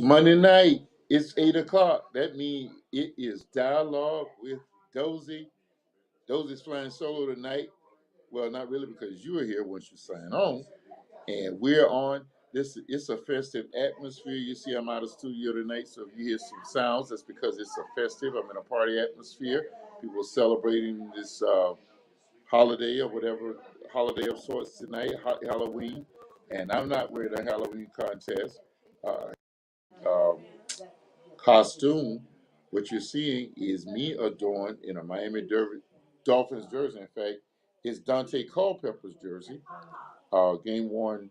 Monday night, it's 8 o'clock. That means it is dialogue with Dozy. Dozy's flying solo tonight. Well, not really because you were here once you sign on. And we're on. It's a festive atmosphere. You see, I'm out of studio tonight, so if you hear some sounds, that's because it's a festive. I'm in a party atmosphere. People celebrating this holiday or whatever holiday of sorts tonight, Halloween. And I'm not wearing a Halloween contest. Um, Costume, what you're seeing is me adorned in a Dolphins jersey. In fact, it's Dante Culpepper's jersey. Game one,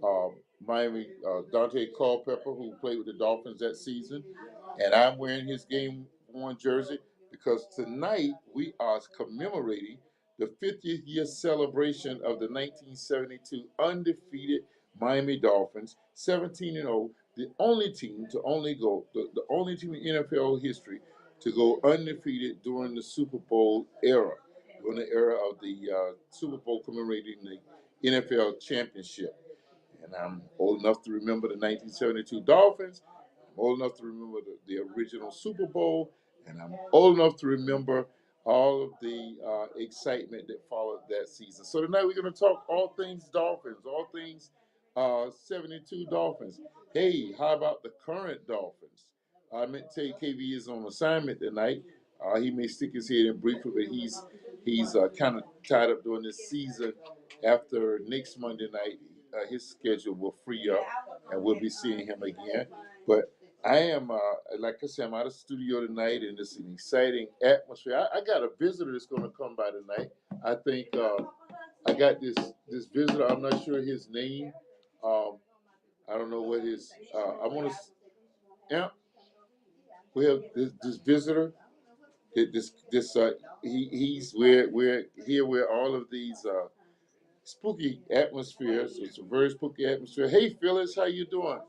uh, Miami, Dante Culpepper, who played with the Dolphins that season. And I'm wearing his game one jersey because tonight we are commemorating the 50th year celebration of the 1972 undefeated Miami Dolphins, 17-0, the only team to only go, the only team in NFL history to go undefeated during the Super Bowl era, during the era of the Super Bowl commemorating the NFL championship. And I'm old enough to remember the 1972 Dolphins. I'm old enough to remember the original Super Bowl. And I'm old enough to remember all of the excitement that followed that season. So tonight we're going to talk all things Dolphins, all things 72 Dolphins. Hey, how about the current Dolphins? I meant to tell you KV is on assignment tonight. He may stick his head in briefly, but he's kind of tied up during this season. After next Monday night, his schedule will free up, and we'll be seeing him again. But I am, like I said, I'm out of studio tonight, and it's an exciting atmosphere. I got a visitor that's going to come by tonight. I think I got this visitor. I'm not sure his name. I don't know what his. I want to. Yeah, we have this visitor. He's we're here where all of these spooky atmospheres. It's a very spooky atmosphere. Hey Phyllis, how you doing?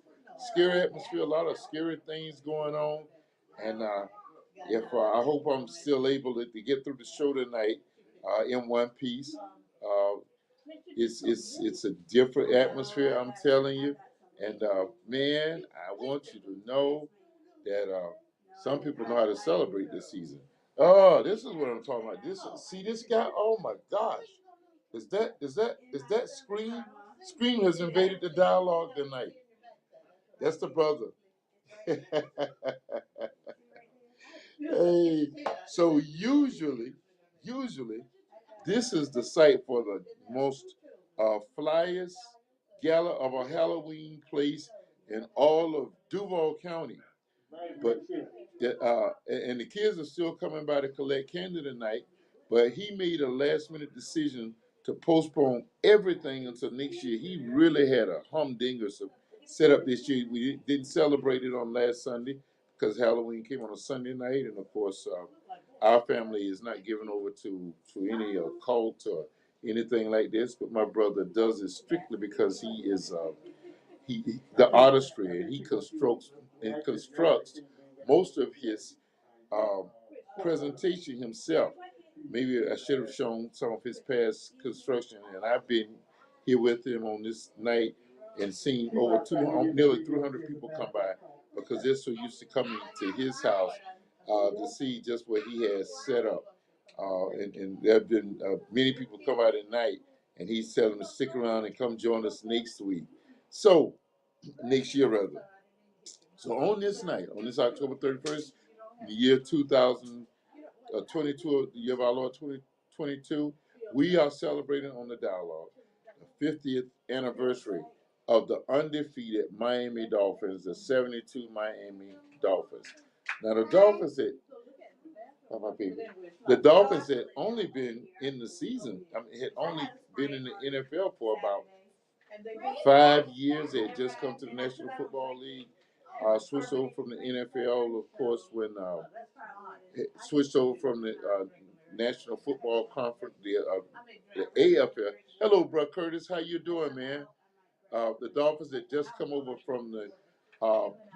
Scary atmosphere, a lot of scary things going on, and if I hope I'm still able to get through the show tonight in one piece. Uh, it's a different atmosphere, I'm telling you, and man, I want you to know that some people know how to celebrate this season. Oh, this is what I'm talking about. See this guy? Oh my gosh. Is that Scream? Scream has invaded the dialogue tonight. That's the brother. Hey, so usually, this is the site for the most flyest gala of a Halloween place in all of Duval County. But and the kids are still coming by to collect candy tonight. But he made a last minute decision to postpone everything until next year. He really had a humdinger set up this year. We didn't celebrate it on last Sunday because Halloween came on a Sunday night, and of course, our family is not given over to any cult or anything like this. But my brother does it strictly because he is the artistry, and he constructs most of his um, presentation himself. Maybe I should have shown some of his past construction, and I've been here with him on this night and seen over nearly 300 people come by because they're so used to coming to his house to see just what he has set up. And there have been many people come out at night, and he's telling them to stick around and come join us next week. So, next year rather. So on this night, on this October 31st, the year 2022, the year of our Lord 2022, we are celebrating on the dialogue the 50th anniversary of the undefeated Miami Dolphins, the 72 Miami Dolphins. Now the Dolphins the Dolphins had only been in the season, had only been in the NFL for about 5 years. They had just come to the National Football League, switched over from the NFL, of course, when switched over from the National Football Conference, the AFL. Hello, bro Curtis, how you doing, man? The Dolphins had just come over from the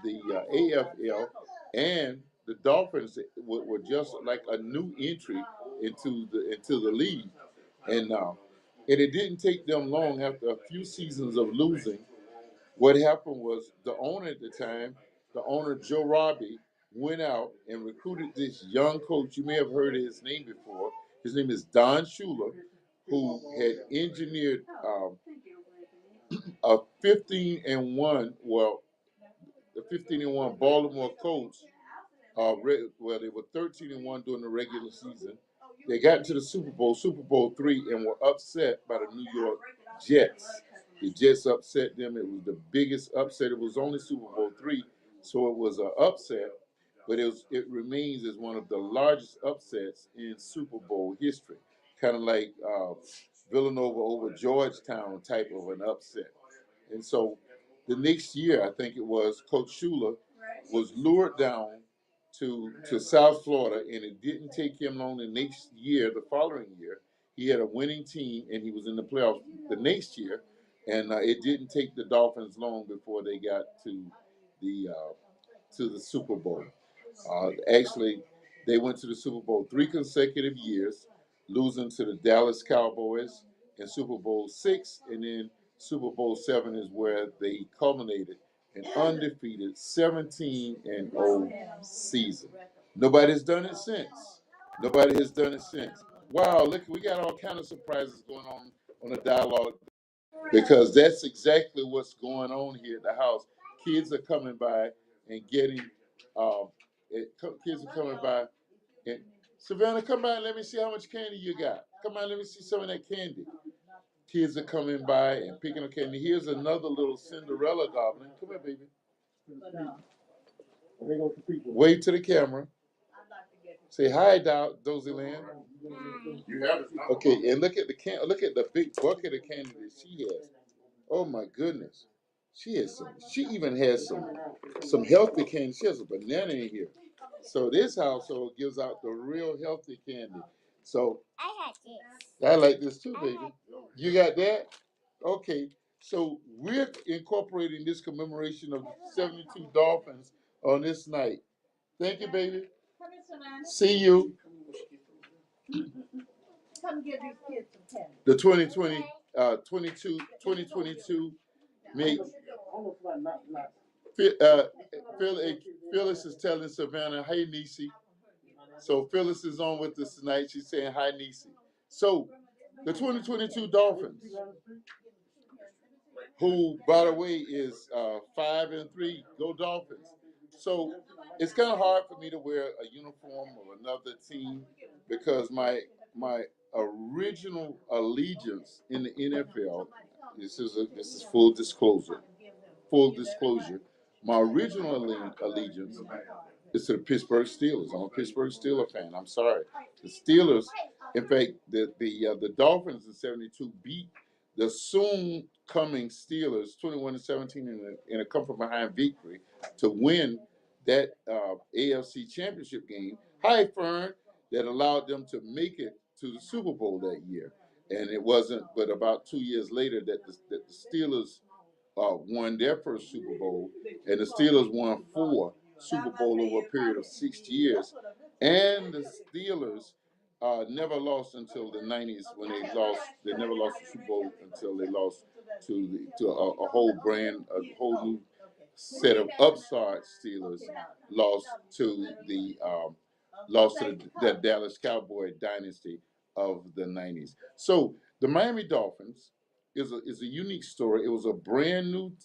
AFL, and the Dolphins were just like a new entry into the league, and it didn't take them long after a few seasons of losing. What happened was the owner at the time the owner, Joe Robbie, went out and recruited this young coach. You may have heard of his name before. His name is Don Shula, who had engineered a 15-1, well, the 15-1 Baltimore Colts. Well, they were 13-1 during the regular season. They got into the Super Bowl III, and were upset by the New York Jets. The Jets upset them. It was the biggest upset. It was only Super Bowl III, so it was an upset. But it remains as one of the largest upsets in Super Bowl history, kind of like Villanova over Georgetown type of an upset. And so the next year, I think it was, Coach Shula was lured down to South Florida, and it didn't take him long. The next year, the following year, he had a winning team, and he was in the playoffs the next year. And it didn't take the Dolphins long before they got the the Super Bowl. Actually, they went to the Super Bowl 3 consecutive years, losing to the Dallas Cowboys in Super Bowl VI, and then Super Bowl VII is where they culminated an undefeated 17-0 season. Nobody's done it since. Nobody has done it since. Wow, look, we got all kind of surprises going on the dialogue, because that's exactly what's going on here at the house. Kids are coming by and getting, kids are coming by. And Savannah, come by and let me see how much candy you got. Come on, let me see some of that candy. Kids are coming by and picking up candy. Here's another little Cinderella goblin. Come here, baby. Wave to the camera. Say hi, Dozell. You have it. Okay, and look at the big bucket of candy that she has. Oh my goodness. She has some. She even has some healthy candy. She has a banana in here. So this household gives out the real healthy candy. So I like this too, baby. You got that? Okay. So we're incorporating this commemoration of the 72 Dolphins on this night. Thank you, baby. See you. The 2022 made uh, Phyllis is telling Savannah, hey, Niecy. So Phyllis is on with us tonight. She's saying hi, Niecy. So the 2022 Dolphins, who, by the way, is 5-3, go Dolphins. So it's kind of hard for me to wear a uniform of another team, because my original allegiance in the NFL, this is full disclosure. Full disclosure, my original allegiance is to the Pittsburgh Steelers. I'm a Pittsburgh Steelers fan. I'm sorry. The Steelers, in fact, the Dolphins in '72 beat the soon coming Steelers 21-17 in a come from behind victory to win that AFC Championship game. Hi, Fern, that allowed them to make it to the Super Bowl that year. And it wasn't but about 2 years later that the Steelers won their first Super Bowl, and the Steelers won 4 Super Bowl over a period of 6 years. And the Steelers never lost until the '90s, when they lost. They never lost the Super Bowl until they lost to a whole new set of upstart Steelers. Lost to the Dallas Cowboy dynasty of the '90s. So the Miami Dolphins is a unique story. It was a brand new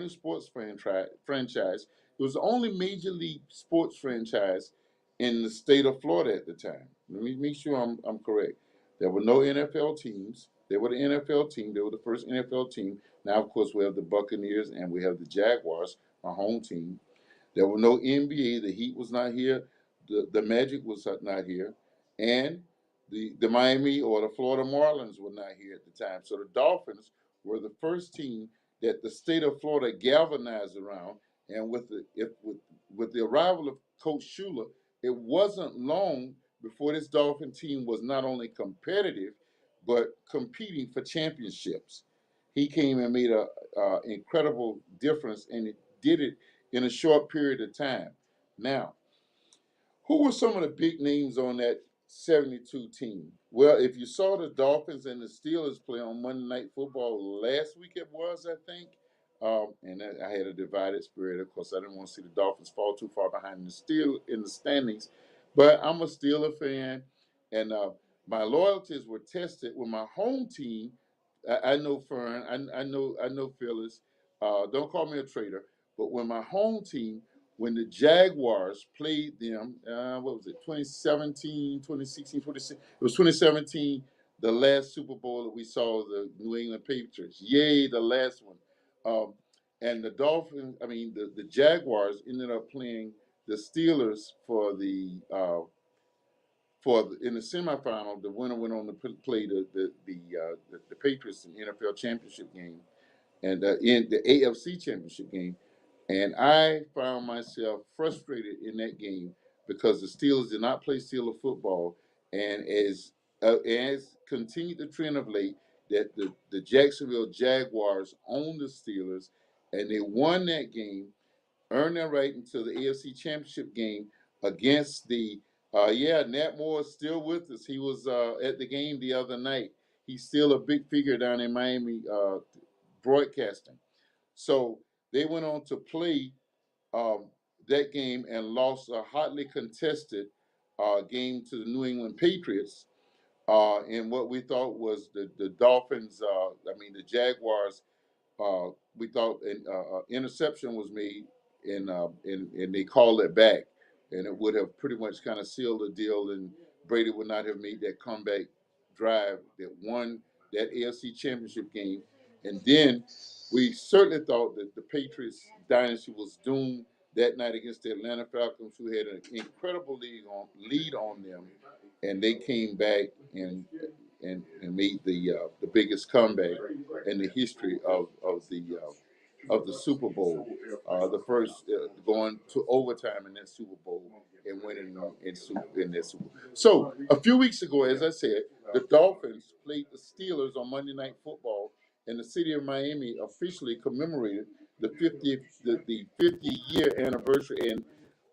sports franchise. It was the only major league sports franchise in the state of Florida at the time. Let me make sure I'm correct. There were no NFL teams. They were the NFL team. They were the first NFL team. Now, of course, we have the Buccaneers and we have the Jaguars, our home team. There were no NBA. The Heat was not here. The Magic was not here. And the Miami or the Florida Marlins were not here at the time. So the Dolphins were the first team that the state of Florida galvanized around. And with the arrival of Coach Shula, it wasn't long before this Dolphin team was not only competitive, but competing for championships. He came and made a incredible difference, and it did it in a short period of time. Now, who were some of the big names on that '72 team? Well, if you saw the Dolphins and the Steelers play on Monday Night Football last week, it was, I think, And I had a divided spirit. Of course, I didn't want to see the Dolphins fall too far behind the Steel in the standings, but I'm a Steeler fan, and my loyalties were tested with my home team. I know Fern, I know Phyllis. Don't call me a traitor, but when my home team, when the Jaguars played them, what was it, 2017, 2016, 2016, it was 2017, the last Super Bowl that we saw, the New England Patriots. Yay, the last one. Um, and the Dolphins, I mean, the Jaguars ended up playing the Steelers in the semifinal. The winner went on to play the Patriots in the NFL championship game and in the AFC championship game. And I found myself frustrated in that game because the Steelers did not play Steeler football, and as continued the trend of late that the Jacksonville Jaguars owned the Steelers, and they won that game, earned their right into the AFC Championship game against the Nat Moore is still with us. He was at the game the other night. He's still a big figure down in Miami broadcasting. So they went on to play um, that game and lost a hotly contested game to the New England Patriots. In what we thought was the Dolphins, the Jaguars, we thought an interception was made, and they called it back, and it would have pretty much kind of sealed the deal, and Brady would not have made that comeback drive that won that AFC Championship game. And then we certainly thought that the Patriots dynasty was doomed that night against the Atlanta Falcons, who had an incredible lead on them, and they came back and made the biggest comeback in the history of the Super Bowl. The first going to overtime in that Super Bowl and winning in that Super Bowl. So a few weeks ago, as I said, the Dolphins played the Steelers on Monday Night Football, and the city of Miami officially commemorated the 50 year anniversary. And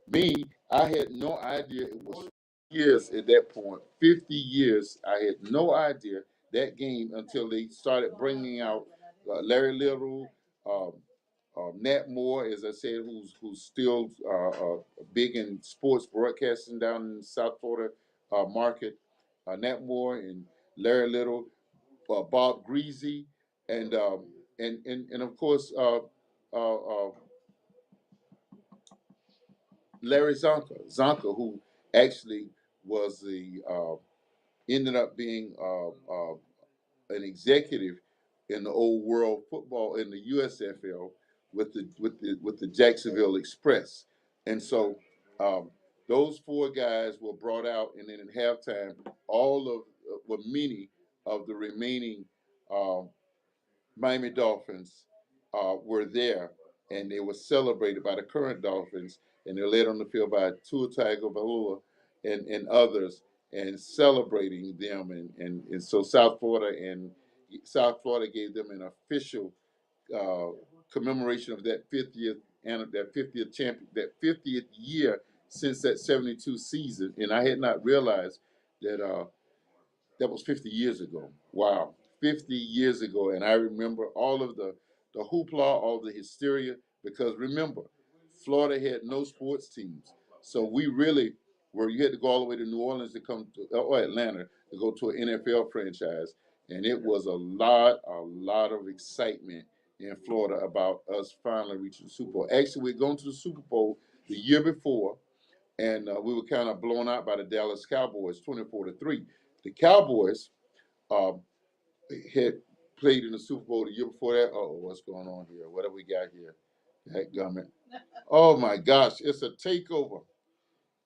me, I had no idea it was years at that point. 50 years. I had no idea that game until they started bringing out Larry Little, um, Nat Moore, as I said, who's still big in sports broadcasting down in the South Florida market. Nat Moore and Larry Little, Bob Greasy, and and of course Larry Zonka, who actually was the ended up being an executive in the old world football in the USFL with the Jacksonville Express, and so um, those four guys were brought out, and then at halftime, all of well, many of the remaining um, Miami Dolphins were there, and they were celebrated by the current Dolphins, and they're led on the field by Tua Tagovailoa and others, and celebrating them, and so South Florida gave them an official uh, commemoration of that 50th and that 50th year since that 72 season, and I had not realized that. That was 50 years ago. Wow, 50 years ago. And I remember all of the hoopla, all the hysteria, because remember, Florida had no sports teams. So we really you had to go all the way to New Orleans to come to, or Atlanta to go to an NFL franchise. And it was a lot of excitement in Florida about us finally reaching the Super Bowl. Actually, we're going to the Super Bowl the year before, and we were kind of blown out by the Dallas Cowboys, 24-3. The Cowboys um, had played in the Super Bowl the year before that. Oh, what's going on here? What have we got here? That gummit. Oh my gosh, it's a takeover.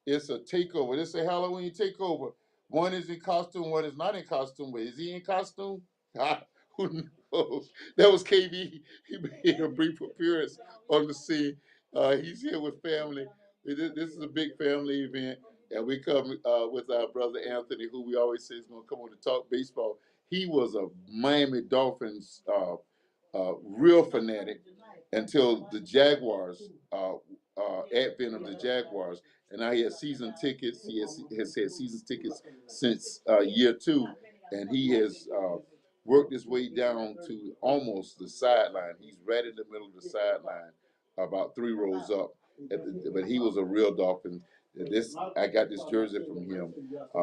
It's a takeover. It's a Halloween takeover. One is in costume, one is not in costume. But is he in costume? Who knows? That was KB. He made a brief appearance on the scene. He's here with family. This is a big family event, and we come with our brother Anthony, who we always say is going to come on to talk baseball. He was a Miami Dolphins real fanatic until the Jaguars, advent of the Jaguars. And now he has season tickets. He has had season tickets since year two, and he has worked his way down to almost the sideline. He's right in the middle of the sideline, about 3 rows up. But he was a real Dolphin. I got this jersey from him.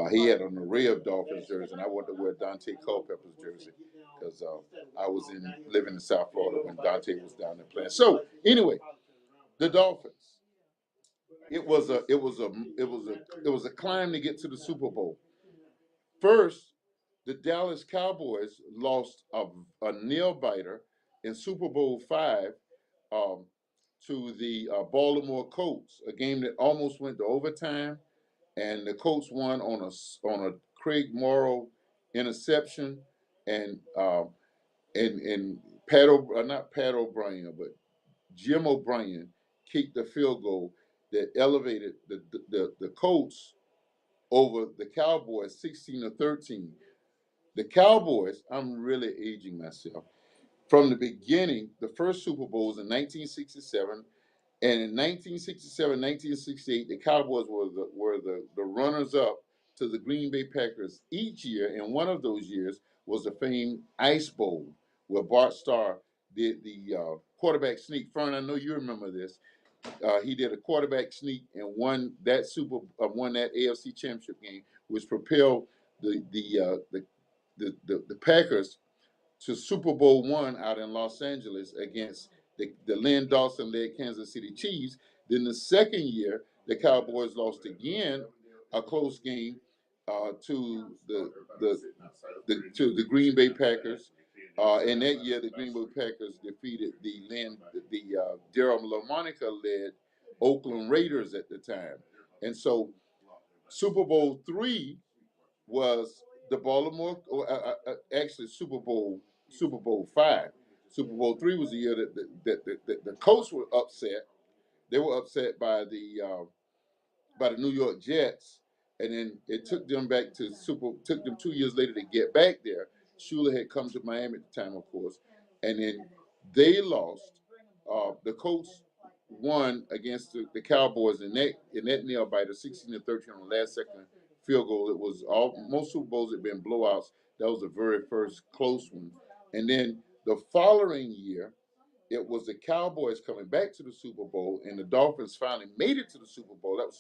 He had an array of Dolphins jerseys, and I wanted to wear Dante Culpepper's jersey because I was living in South Florida when Dante was down there playing. So anyway, the Dolphins. It was a climb to get to the Super Bowl. First, the Dallas Cowboys lost a nail biter in Super Bowl V um, to the Baltimore Colts, a game that almost went to overtime, and the Colts won on a Craig Morrow interception, and not Pat O'Brien, but Jim O'Brien kicked the field goal that elevated the Colts over the Cowboys 16-13. The Cowboys, I'm really aging myself. From the beginning, the first Super Bowl was in 1967, and in 1967, 1968, the Cowboys were the runners-up to the Green Bay Packers each year, and one of those years was the famed Ice Bowl, where Bart Starr did the quarterback sneak. Fern, I know you remember this. He did a quarterback sneak and won that AFC Championship game, which propelled the Packers to Super Bowl I out in Los Angeles against the Lynn Dawson-led Kansas City Chiefs. Then the second year, the Cowboys lost again, a close game to the Green Bay Packers. And that year, the Green Bay Packers defeated the Daryl LaMonica-led Oakland Raiders at the time. And so Super Bowl III was the Baltimore, actually Super Bowl V. Super Bowl III was the year that the Colts were upset. They were upset by the New York Jets, and then it took them 2 years later to get back there. Shula had come to Miami at the time, of course, and then they lost. The Colts won against the Cowboys in that nail biter, 16-13 on the last second field goal. It was most Super Bowls had been blowouts. That was the very first close one. And then the following year, it was the Cowboys coming back to the Super Bowl, and the Dolphins finally made it to the Super Bowl. That was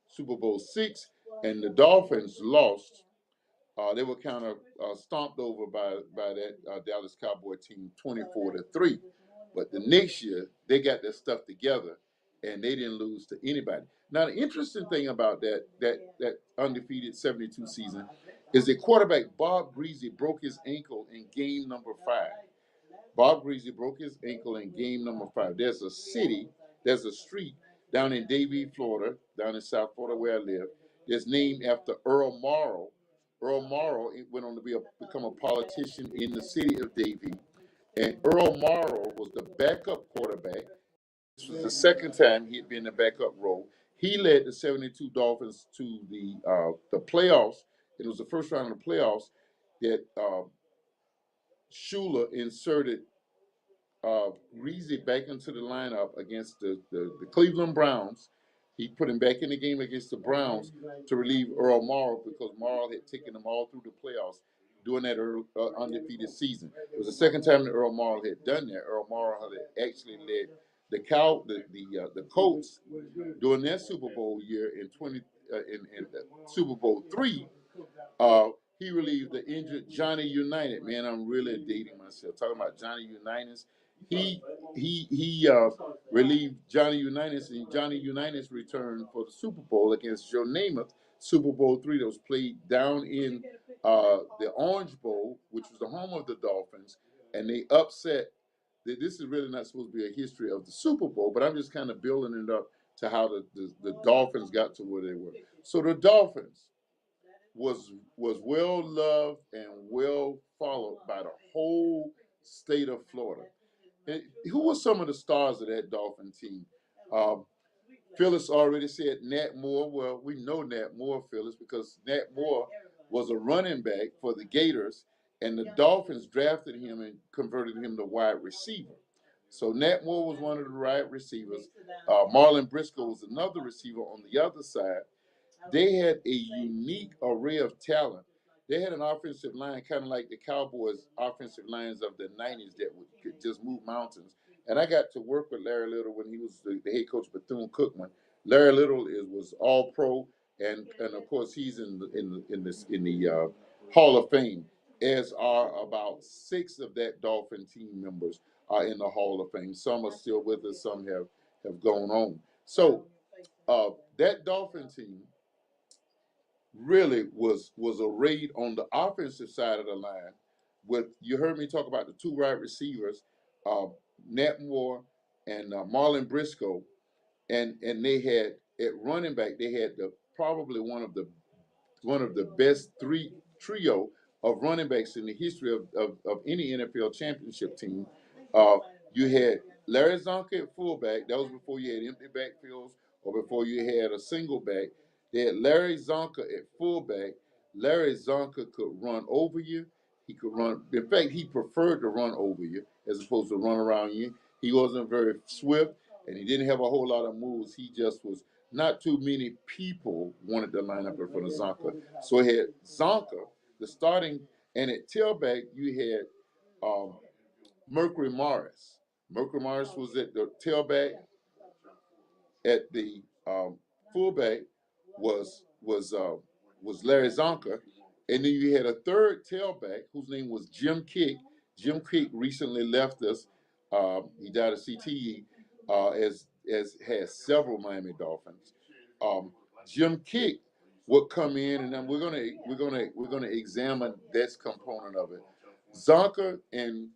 Super Bowl VI, and the Dolphins lost. They were kind of stomped over by that Dallas Cowboy team, 24-3. But the next year, they got their stuff together, and they didn't lose to anybody. Now, the interesting thing about that undefeated 72 season is that quarterback Bob Greasy broke his ankle in game number 5. Bob Greasy broke his ankle in game number 5. There's a street down in Davie, Florida, down in South Florida where I live. It's named after Earl Morrow. Earl Morrow went on to become a politician in the city of Davie. And Earl Morrow was the backup quarterback. This was the second time he had been in the backup role. He led the 72 Dolphins to the playoffs. It was the first round of the playoffs that Shula inserted Reezy back into the lineup against the Cleveland Browns. He put him back in the game against the Browns to relieve Earl Morrow because Morrow had taken them all through the playoffs during that undefeated season. It was the second time that Earl Morrow had done that. Earl Morrow had actually led the Colts during their Super Bowl year in Super Bowl III. He relieved the injured Johnny Unitas. Man, I'm really dating myself. Talking about Johnny Unitas. He relieved Johnny Unitas, and Johnny Unitas returned for the Super Bowl against Joe Namath. Super Bowl III that was played down in the Orange Bowl, which was the home of the Dolphins, and they upset. This is really not supposed to be a history of the Super Bowl, but I'm just kind of building it up to how the Dolphins got to where they were. So the Dolphins was well loved and well followed by the whole state of Florida. And who were some of the stars of that Dolphin team? Phyllis already said Nat Moore. Well, we know Nat Moore, Phyllis, because Nat Moore was a running back for the Gators, and the Dolphins drafted him and converted him to wide receiver. So Nat Moore was one of the wide receivers. Marlon Briscoe was another receiver on the other side. They had a unique array of talent they had an offensive line kind of like the Cowboys' offensive lines of the '90s that could just move mountains. And I got to work with Larry Little when he was the head coach of Bethune-Cookman. Larry Little was All Pro, and of course he's in the Hall of Fame. As are about 6 of that Dolphin team members are in the Hall of Fame. Some are still with us. Some have gone on. So that Dolphin team really was a raid on the offensive side of the line. With you heard me talk about the 2 wide receivers, uh, Nat Moore and Marlon Briscoe, and they had at running back they had probably one of the best trio of running backs in the history of any NFL championship team. Uh, you had Larry Zonka at fullback. That was before you had empty backfields or before you had a single back. They had Larry Zonka at fullback. Larry Zonka could run over you. He could run. In fact, he preferred to run over you as opposed to run around you. He wasn't very swift, and he didn't have a whole lot of moves. He just was not too many people wanted to line up in front of Zonka. So he had Zonka, the starting, and at tailback, you had Mercury Morris. Mercury Morris was at the tailback. At the fullback was Larry Zonka, and then you had a third tailback whose name was Jim Kick. Jim Kick recently left us. He died of CTE, as has several Miami Dolphins. Jim Kick would come in, and then we're gonna examine this component of it. Zonka and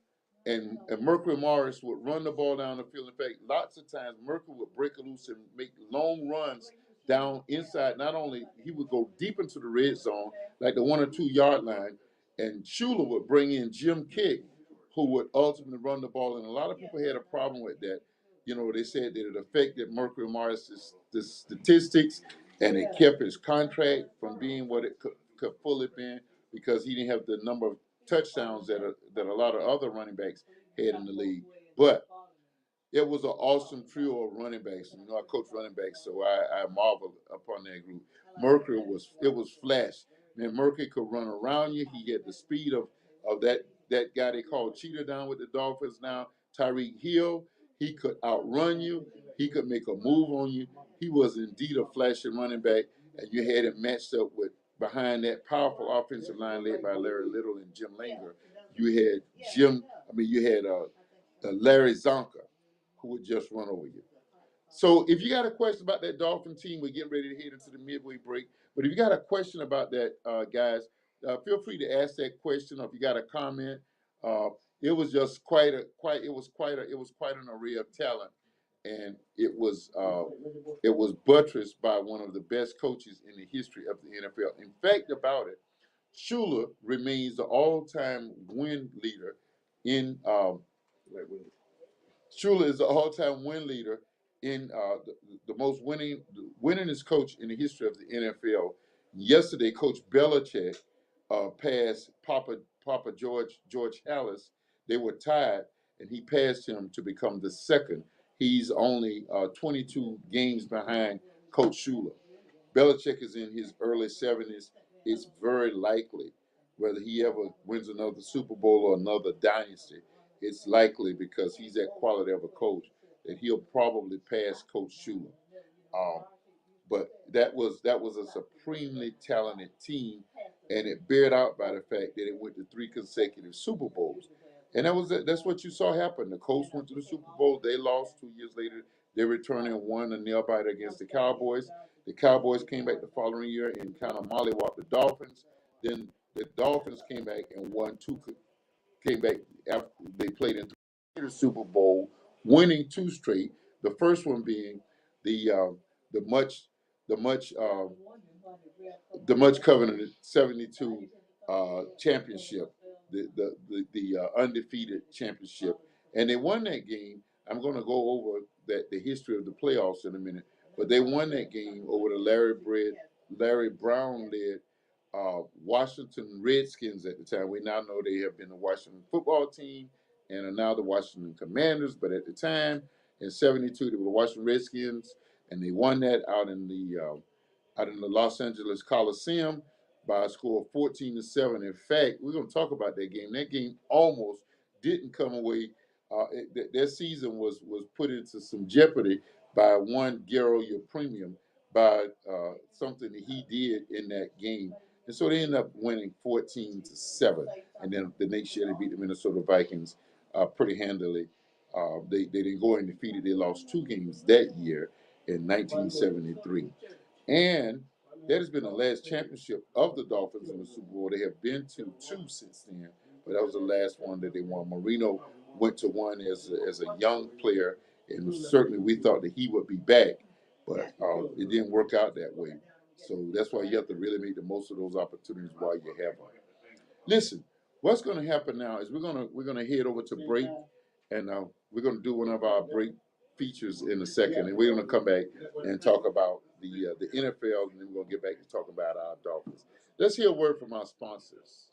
Mercury Morris would run the ball down the field. In fact, lots of times Mercury would break it loose and make long runs down inside. Not only he would go deep into the red zone, like the 1 or 2 yard line, and Shula would bring in Jim Kick, who would ultimately run the ball. And a lot of people had a problem with that. They said that it affected Mercury Morris's the statistics, and it kept his contract from being what it could fully been because he didn't have the number of touchdowns that a lot of other running backs had in the league. But it was an awesome trio of running backs. I coach running backs, so I marvel upon that group. Mercury was flash. Man, Mercury could run around you. He had the speed of that guy they call Cheetah down with the Dolphins now, Tyreek Hill. He could outrun you. He could make a move on you. He was indeed a flashing running back, and you had him matched up with behind that powerful offensive line led by Larry Little and Jim Langer. You had Larry Zonka, who would just run over you. So if you got a question about that Dolphin team, we're getting ready to head into the midway break. But if you got a question about that, guys, feel free to ask that question. Or if you got a comment, it was just quite an array of talent, and it was buttressed by one of the best coaches in the history of the NFL. In fact, about it, Shula remains the all-time win leader in Shula is the all-time win leader in the most winningest coach in the history of the NFL. Yesterday, Coach Belichick passed Papa George Hallis. They were tied, and he passed him to become the second. He's only 22 games behind Coach Shula. Belichick is in his early 70s. It's very likely, whether he ever wins another Super Bowl or another dynasty, it's likely because he's that quality of a coach that he'll probably pass Coach Shula. Um, but that was a supremely talented team, and it bared out by the fact that it went to 3 consecutive Super Bowls. And that's what you saw happen. The Colts went to the Super Bowl. They lost 2 years later. They returned and won a nail biter against the Cowboys. The Cowboys came back the following year and kind of mollywopped the Dolphins. Then the Dolphins came back and won came back after they played in the Super Bowl, winning 2 straight. The first one being the the much the much the much coveted '72 championship, the undefeated championship, and they won that game. I'm going to go over the history of the playoffs in a minute, but they won that game over the Larry Brown led Washington Redskins at the time. We now know they have been the Washington football team and are now the Washington Commanders, but at the time in '72 they were the Washington Redskins, and they won that out in the Los Angeles Coliseum. by a score of 14-7. In fact, we're going to talk about that game. That game almost didn't come away. Their season was put into some jeopardy by one Garo Your Premium, by something that he did in that game. And so they ended up winning 14-7. And then the next year they beat the Minnesota Vikings pretty handily. They didn't go undefeated. They lost 2 games that year in 1973. And that has been the last championship of the Dolphins in the Super Bowl. They have been to 2 since then, but that was the last one that they won. Marino went to one as a young player, and certainly we thought that he would be back, but it didn't work out that way. So that's why you have to really make the most of those opportunities while you have them. Listen, what's going to happen now is we're gonna head over to break, and we're going to do one of our break features in a second, and we're going to come back and talk about the NFL, and then we're going to get back to talk about our Dolphins. Let's hear a word from our sponsors.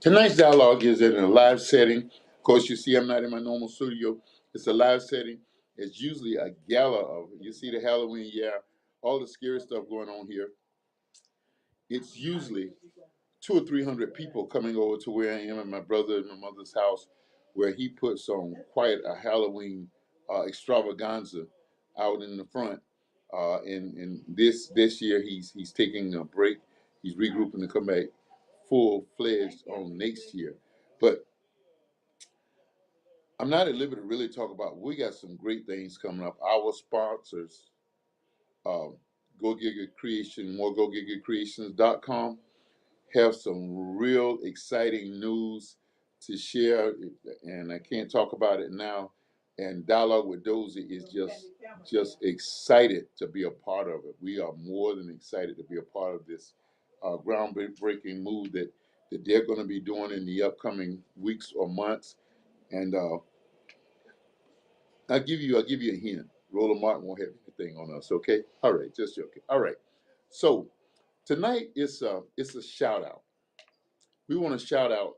Tonight's dialogue is in a live setting. Of course, you see I'm not in my normal studio. It's a live setting. It's usually a gala of, you see the Halloween, all the scary stuff going on here. It's usually 200 or 300 people coming over to where I am at my brother and my mother's house, where he puts on quite a Halloween extravaganza out in the front. And this year he's taking a break. He's regrouping to come back full-fledged on next year. But I'm not at liberty to really talk about, we got some great things coming up. Our sponsors, Go Giga Creation, moreGoGigaCreations.com, have some real exciting news to share, and I can't talk about it now. And Dialogue with Dozell is just excited to be a part of it. We are more than excited to be a part of this groundbreaking move that they're going to be doing in the upcoming weeks or months. And I'll give you a hint. Roland Martin won't have anything on us, okay? All right, just joking. All right. So tonight it's a shout out. We want to shout out.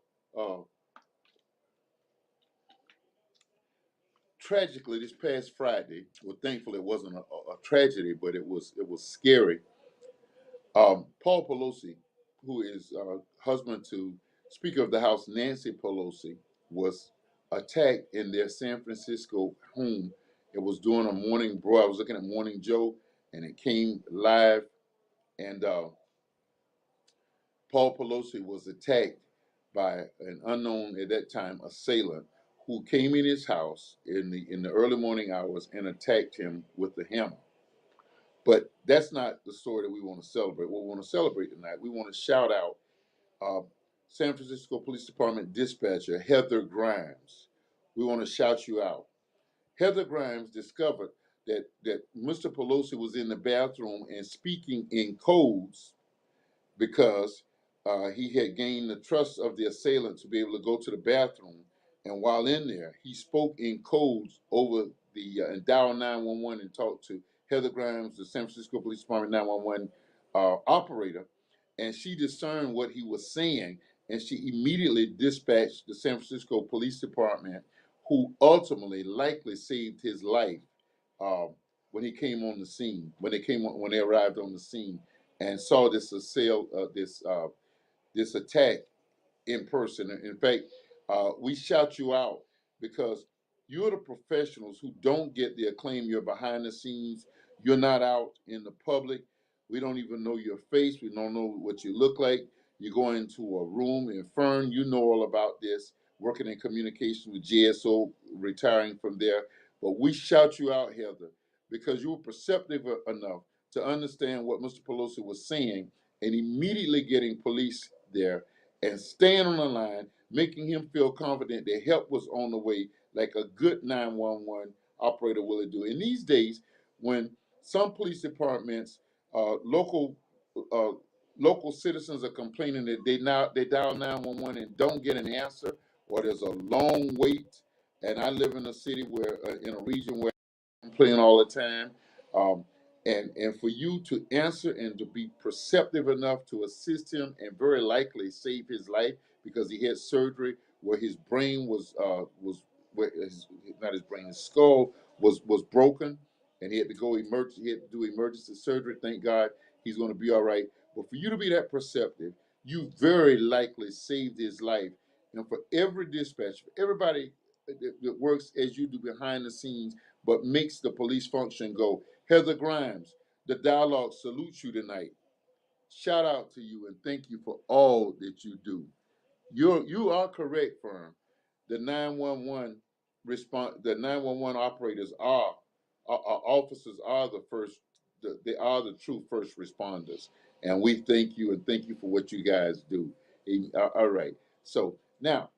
Tragically, this past Friday, well, thankfully it wasn't a tragedy, but it was scary. Paul Pelosi, who is husband to Speaker of the House Nancy Pelosi, was attacked in their San Francisco home. It was during a morning bro. I was looking at Morning Joe, and it came live, and Paul Pelosi was attacked by an unknown at that time assailant who came in his house in the early morning hours and attacked him with a hammer. But that's not the story that we want to celebrate. What we want to celebrate tonight, we want to shout out San Francisco Police Department dispatcher Heather Grimes. We want to shout you out. Heather Grimes discovered that Mr. Pelosi was in the bathroom and speaking in codes because he had gained the trust of the assailant to be able to go to the bathroom. And while in there, he spoke in codes over the and dialed 911 and talked to Heather Grimes, the San Francisco Police Department 911 operator. And she discerned what he was saying, and she immediately dispatched the San Francisco Police Department, who ultimately likely saved his life when he came on the scene, when they arrived on the scene and saw this this attack in person. In fact, we shout you out because you're the professionals who don't get the acclaim. You're behind the scenes. You're not out in the public. We don't even know your face. We don't know what you look like. You go into a room, and Fern, you know all about this, working in communication with GSO, retiring from there. But we shout you out, Heather, because you were perceptive enough to understand what Mr. Pelosi was saying and immediately getting police there and staying on the line, making him feel confident that help was on the way, like a good 911 operator will do. In these days, when some police departments, local uh, local citizens are complaining that they dial 911 and don't get an answer, or there's a long wait. And I live in a city where, in a region where I'm playing all the time. Um, and for you to answer and to be perceptive enough to assist him and very likely save his life because he had surgery where his brain was where his, not his brain, his skull was broken, and he had to go emergency. He had to do emergency surgery. Thank God he's going to be all right. But for you to be that perceptive, you very likely saved his life. And for every dispatch, for everybody that works as you do behind the scenes, but makes the police function go. Heather Grimes, the dialogue salutes you tonight. Shout out to you and thank you for all that you do. You are correct, firm. The 911 response, the 911 operators are officers are the first. They are the true first responders, and we thank you and thank you for what you guys do. All right. So now,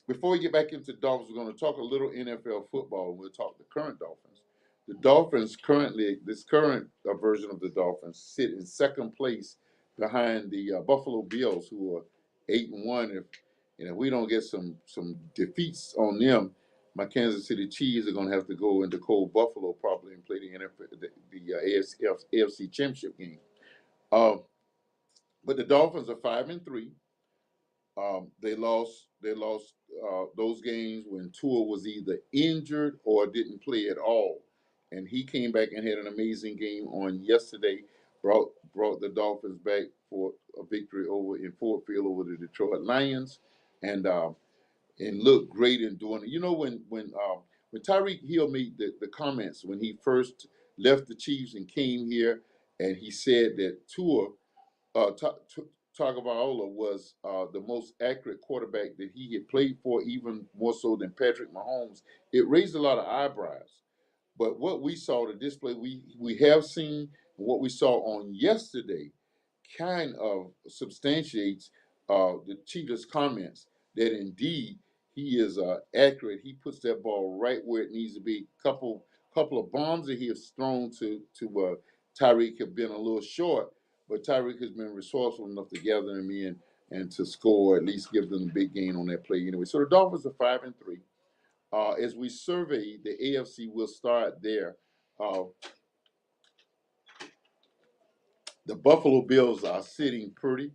before we get back into Dolphins, we're going to talk a little NFL football. And we'll talk the current Dolphins. The Dolphins currently, this current version of the Dolphins, sit in second place behind the Buffalo Bills, who are 8-1. If we don't get some defeats on them, my Kansas City Chiefs are going to have to go into cold Buffalo probably and play the NFL, the AFC Championship game. Uh, but the Dolphins are 5-3. They lost those games when Tua was either injured or didn't play at all, and he came back and had an amazing game on yesterday. Brought the Dolphins back for a victory over in Ford Field over the Detroit Lions, and looked great in doing it. You know when Tyreek Hill made the comments when he first left the Chiefs and came here, and he said that Tua Tagovailoa was the most accurate quarterback that he had played for, even more so than Patrick Mahomes. It raised a lot of eyebrows. But what we saw, the display we have seen, and what we saw on yesterday, kind of substantiates the Cheetah's comments that indeed he is accurate. He puts that ball right where it needs to be. Couple of bombs that he has thrown to Tyreek have been a little short, but Tyreek has been resourceful enough to gather them in and to score, at least give them a big gain on that play anyway. So the Dolphins are 5-3. As we survey the AFC, we'll start there. Uh, the Buffalo Bills are sitting pretty.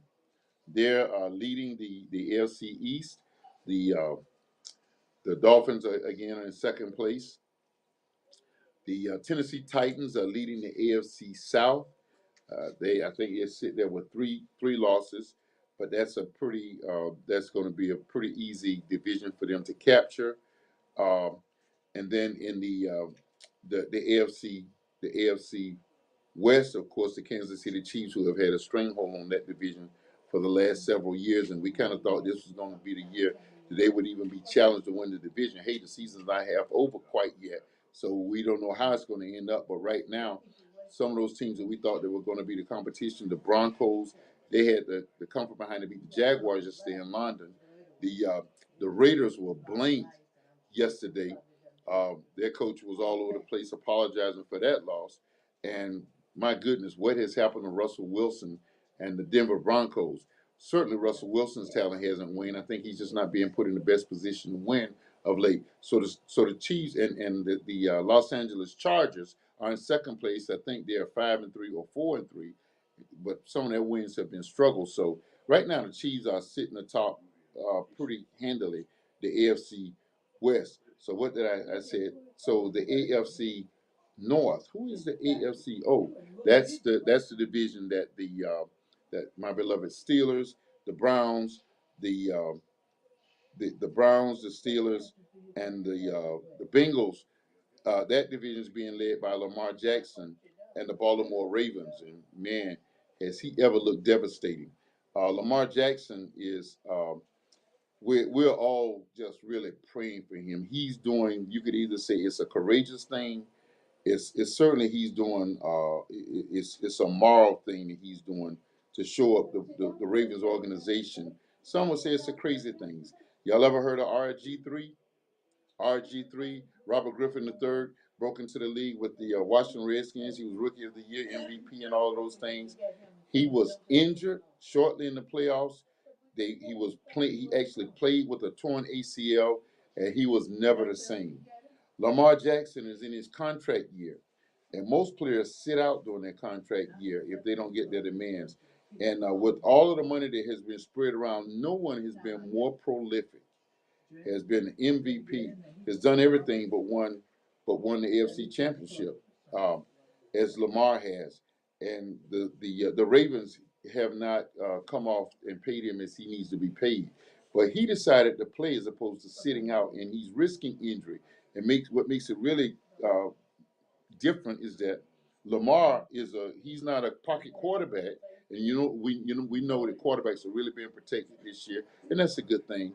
They're leading the AFC East. The Dolphins are again in second place. The Tennessee Titans are leading the AFC South. I think they sit there with three losses, but that's going to be a pretty easy division for them to capture. Um, and then in the AFC West, of course, the Kansas City Chiefs, who have had a stranglehold on that division for the last several years, and we kind of thought this was going to be the year that they would even be challenged to win the division. Hey, the season's not half over quite yet, so we don't know how it's going to end up. But right now, some of those teams that we thought that were going to be the competition, the Broncos, they had the comfort behind to beat the Jaguars yesterday in London. The Raiders were blanked yesterday. Their coach was all over the place apologizing for that loss. And my goodness, what has happened to Russell Wilson and the Denver Broncos? Certainly, Russell Wilson's talent hasn't waned. I think he's just not being put in the best position to win of late. So the Chiefs and the Los Angeles Chargers are in second place. I think they're 5-3 or 4-3, but some of their wins have been struggles. So right now, the Chiefs are sitting atop pretty handily the AFC West. So what did I said? So the AFC North. Who is the AFC? Oh, that's the division that that my beloved Steelers, the Browns, the the Browns, the Steelers, and the Bengals. That division is being led by Lamar Jackson and the Baltimore Ravens. And man, has he ever looked devastating? Lamar Jackson is. We're all just really praying for him. He's doing. You could either say it's a courageous thing. It's certainly he's doing. It's a moral thing that he's doing to show up the Ravens organization. Some would say it's a crazy things. Y'all ever heard of RG3? RG3, Robert Griffin III, broke into the league with the Washington Redskins. He was Rookie of the Year, MVP, and all of those things. He was injured shortly in the playoffs. He actually played with a torn ACL, and he was never the same. Lamar Jackson is in his contract year, and most players sit out during their contract year if they don't get their demands. And with all of the money that has been spread around, no one has been more prolific, has been MVP, has done everything but won the AFC Championship, as Lamar has. And the Ravens have not come off and paid him as he needs to be paid. But he decided to play as opposed to sitting out, and he's risking injury. And what makes it really different is that Lamar he's not a pocket quarterback, and we know that quarterbacks are really being protected this year, and that's a good thing.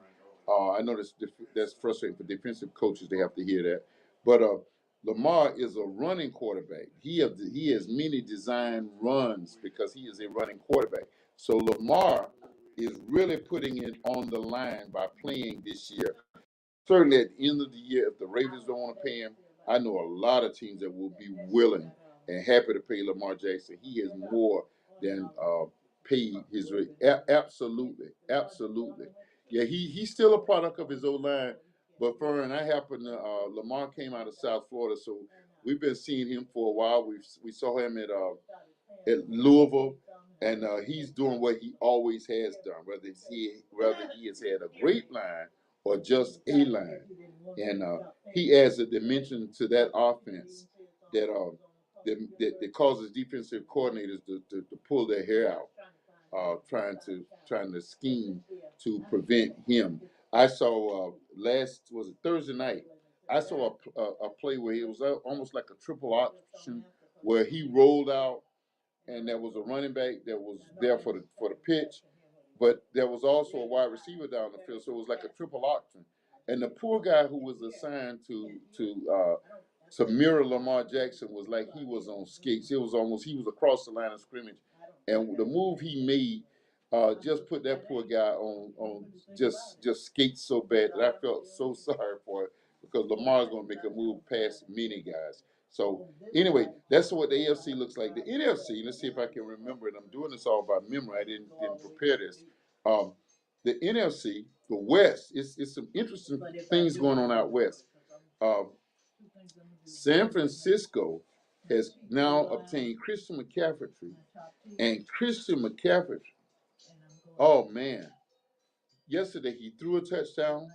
I know that's frustrating for defensive coaches; they have to hear that. But Lamar is a running quarterback. He has many design runs because he is a running quarterback. So Lamar is really putting it on the line by playing this year. Certainly at the end of the year, if the Ravens don't want to pay him, I know a lot of teams that will be willing and happy to pay Lamar Jackson. He has more than paid his rate. Absolutely, absolutely. Yeah, he's still a product of his old line. But Fern, Lamar came out of South Florida, so we've been seeing him for a while. We saw him at Louisville, and he's doing what he always has done, whether he has had a great line or just a line, and he adds a dimension to that offense that causes defensive coordinators to pull their hair out, trying to scheme to prevent him. I saw was it Thursday night? I saw a play where it was almost like a triple option where he rolled out and there was a running back that was there for the pitch, but there was also a wide receiver down the field, so it was like a triple option. And the poor guy who was assigned to mirror Lamar Jackson was like he was on skates. He was across the line of scrimmage, and the move he made just put that poor guy on just skates so bad that I felt so sorry for it because Lamar's going to make a move past many guys. So anyway, that's what the AFC looks like. The NFC, let's see if I can remember it. I'm doing this all by memory. I didn't prepare this. The NFC, the West, it's some interesting things going on out west. Uh, San Francisco has now obtained Christian McCaffrey, and Christian McCaffrey, oh man, yesterday he threw a touchdown,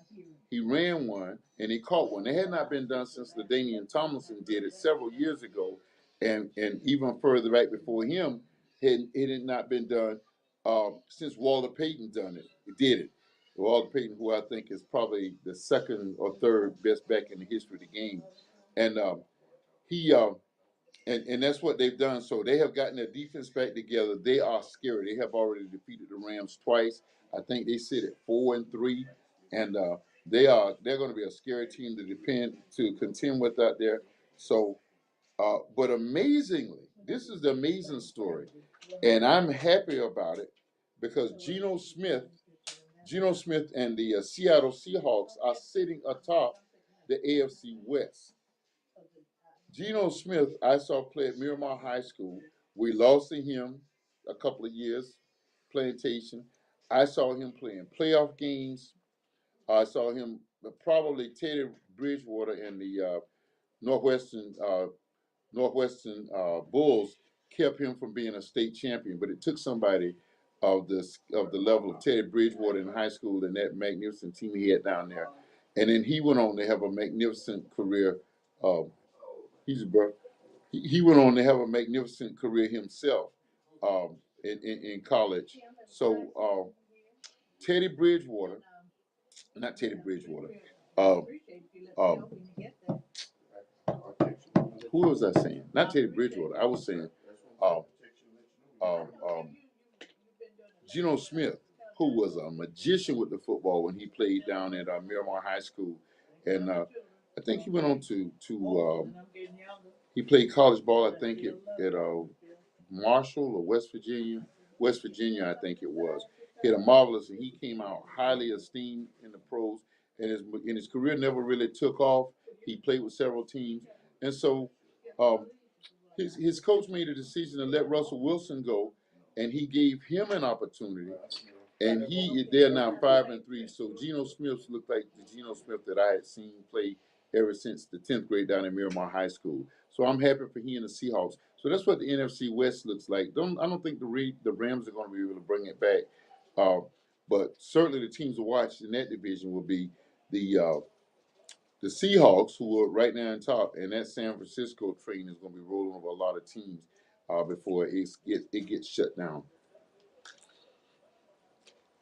he ran one, and he caught one. It had not been done since LaDainian Tomlinson did it several years ago, and even further back before him, it had not been done since Walter Payton did it. Walter Payton, who I think is probably the second or third best back in the history of the game, and he and that's what they've done. So they have gotten their defense back together. They are scary. They have already defeated the Rams twice. I think they sit at 4-3, and they're going to be a scary team to contend with out there. So, but amazingly, this is the amazing story, and I'm happy about it because Geno Smith and the Seattle Seahawks are sitting atop the AFC West. Geno Smith, I saw play at Miramar High School. We lost to him a couple of years, plantation. I saw him playing playoff games. I saw him probably Teddy Bridgewater and the Northwestern Bulls kept him from being a state champion, but it took somebody of the level of Teddy Bridgewater in high school and that magnificent team he had down there. And then he went on to have a magnificent career. Uh, he's a brother. He went on to have a magnificent career himself in college. So Teddy Bridgewater, not Teddy Bridgewater. Uh, um, who was I saying? Not Teddy Bridgewater. I was saying uh, uh, um, Geno Smith, who was a magician with the football when he played down at Miramar High School, and I think he went on to he played college ball. I think at Marshall or West Virginia. I think it was. He had a marvelous, and he came out highly esteemed in the pros. and his career never really took off. He played with several teams, and so um, his coach made a decision to let Russell Wilson go, and he gave him an opportunity. And they're now 5-3. So Geno Smith looked like the Geno Smith that I had seen play ever since the 10th grade down in Miramar High School. So I'm happy for he and the Seahawks. So that's what the NFC West looks like. I don't think the Rams are going to be able to bring it back. But certainly the teams to watch in that division will be the the Seahawks, who are right now on top, and that San Francisco train is going to be rolling over a lot of teams before it gets shut down.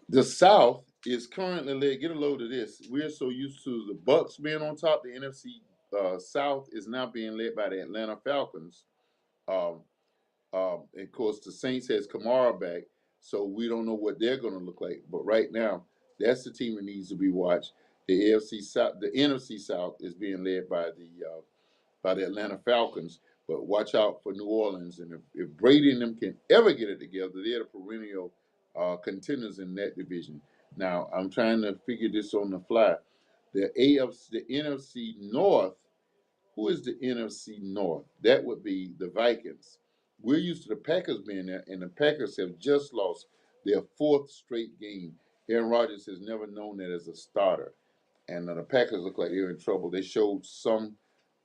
The South is currently led. Get a load of this. We're so used to the Bucks being on top. The NFC South is now being led by the Atlanta Falcons. Um, of course, the Saints has Kamara back, so we don't know what they're going to look like. But right now, that's the team that needs to be watched. The AFC South, the NFC South is being led by the Atlanta Falcons. But watch out for New Orleans, and if Brady and them can ever get it together, they're the perennial contenders in that division. Now, I'm trying to figure this on the fly. The NFC North. Who is the NFC North? That would be the Vikings. We're used to the Packers being there, and the Packers have just lost their fourth straight game. Aaron Rodgers has never known that as a starter, and the Packers look like they're in trouble. They showed some